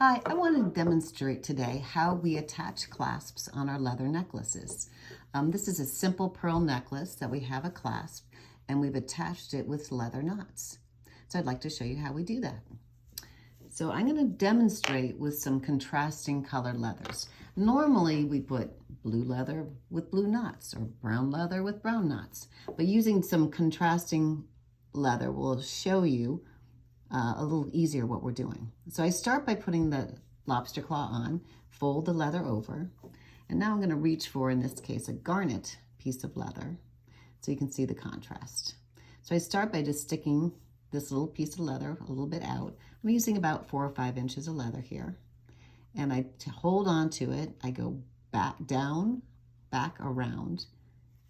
Hi, I want to demonstrate today how we attach clasps on our leather necklaces. This is a simple pearl necklace that we have a clasp and we've attached it with leather knots. So I'd like to show you how we do that. So I'm going to demonstrate with some contrasting colored leathers. Normally we put blue leather with blue knots or brown leather with brown knots, but using some contrasting leather will show you a little easier what we're doing. So I start by putting the lobster claw on, fold the leather over, and now I'm going to reach for, in this case, a garnet piece of leather so you can see the contrast. So I start by just sticking this little piece of leather a little bit out. I'm using about 4 or 5 inches of leather here, and to hold on to it, I go back, down, back around,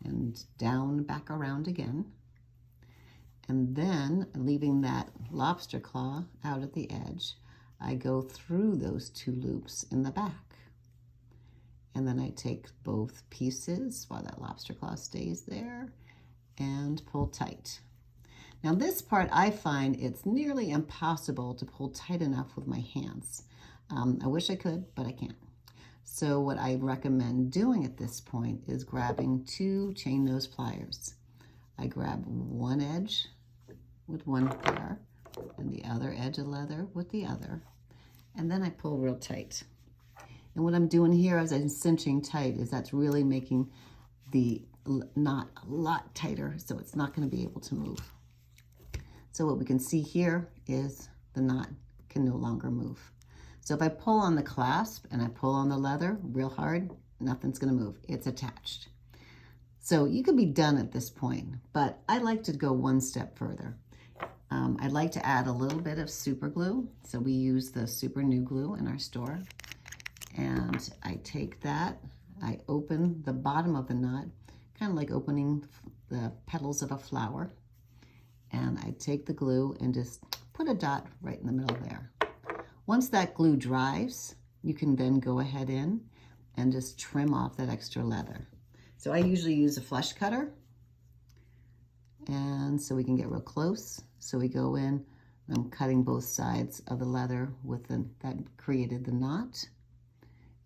and down, back around again. And then, leaving that lobster claw out at the edge, I go through those 2 loops in the back. And then I take both pieces while that lobster claw stays there and pull tight. Now this part, I find it's nearly impossible to pull tight enough with my hands. I wish I could, but I can't. So what I recommend doing at this point is grabbing 2 chain nose pliers. I grab one edge with one pair and the other edge of leather with the other, and then I pull real tight. And what I'm doing here as I'm cinching tight is that's really making the knot a lot tighter, so it's not going to be able to move. So what we can see here is the knot can no longer move. So if I pull on the clasp and I pull on the leather real hard, nothing's going to move. It's attached. So you could be done at this point, but I like to go one step further. I'd like to add a little bit of super glue. So we use the super new glue in our store. And I take that, I open the bottom of the knot, kind of like opening the petals of a flower. And I take the glue and just put a dot right in the middle there. Once that glue dries, you can then go ahead in and just trim off that extra leather. So I usually use a flush cutter, and so we can get real close. So we go in, and I'm cutting both sides of the leather with that created the knot,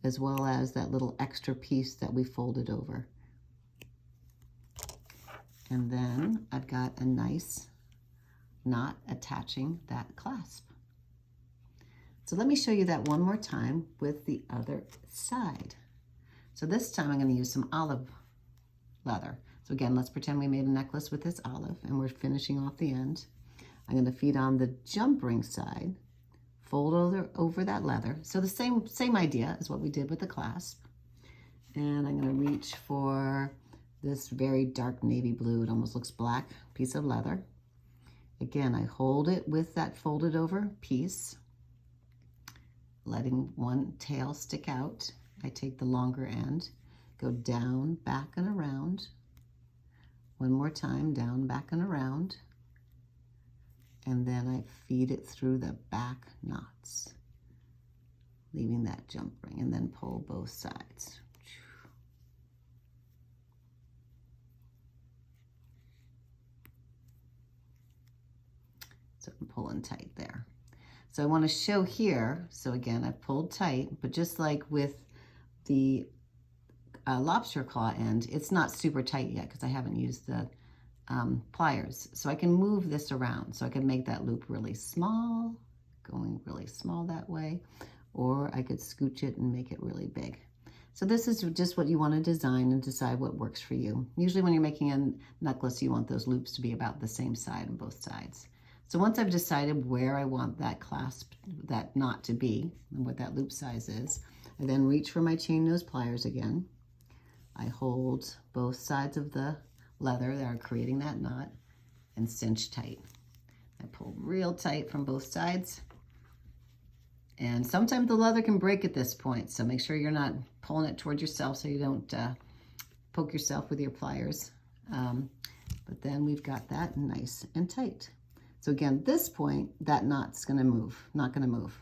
as well as that little extra piece that we folded over. And then I've got a nice knot attaching that clasp. So let me show you that one more time with the other side. So this time I'm going to use some olive leather. So again, let's pretend we made a necklace with this olive and we're finishing off the end. I'm going to feed on the jump ring side, fold over that leather. So the same idea as what we did with the clasp. And I'm going to reach for this very dark navy blue, it almost looks black, piece of leather. Again, I hold it with that folded over piece, letting one tail stick out. I take the longer end, go down, back, and around. One more time, down, back, and around. And then I feed it through the back knots, leaving that jump ring, and then pull both sides. So I'm pulling tight there. So I want to show here, so again, I've pulled tight, but just like with the lobster claw end, it's not super tight yet because I haven't used the pliers. So I can move this around. So I can make that loop really small, going really small that way, or I could scooch it and make it really big. So this is just what you want to design and decide what works for you. Usually when you're making a necklace, you want those loops to be about the same side on both sides. So once I've decided where I want that clasp, that knot to be, and what that loop size is, I then reach for my chain nose pliers again. I hold both sides of the leather that are creating that knot and cinch tight. I pull real tight from both sides. And sometimes the leather can break at this point, so make sure you're not pulling it towards yourself so you don't poke yourself with your pliers. But then we've got that nice and tight. So again, this point, that knot's gonna move, not gonna move.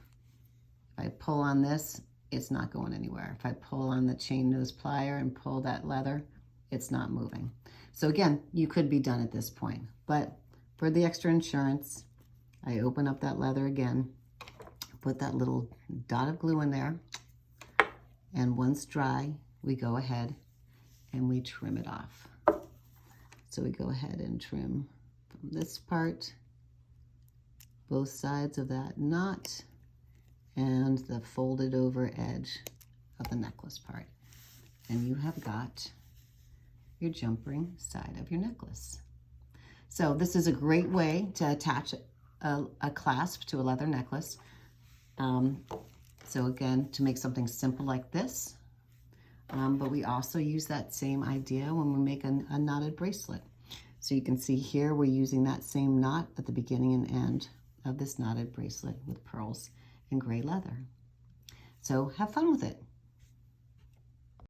If I pull on this, it's not going anywhere. If I pull on the chain nose plier and pull that leather, it's not moving. So again, you could be done at this point, but for the extra insurance, I open up that leather again, put that little dot of glue in there, and once dry, we go ahead and we trim it off. So we go ahead and trim from this part, both sides of that knot, and the folded over edge of the necklace part. And you have got your jump ring side of your necklace. So this is a great way to attach a clasp to a leather necklace. So again, to make something simple like this, but we also use that same idea when we make a knotted bracelet. So you can see here we're using that same knot at the beginning and end of this knotted bracelet with pearls and gray leather. So have fun with it.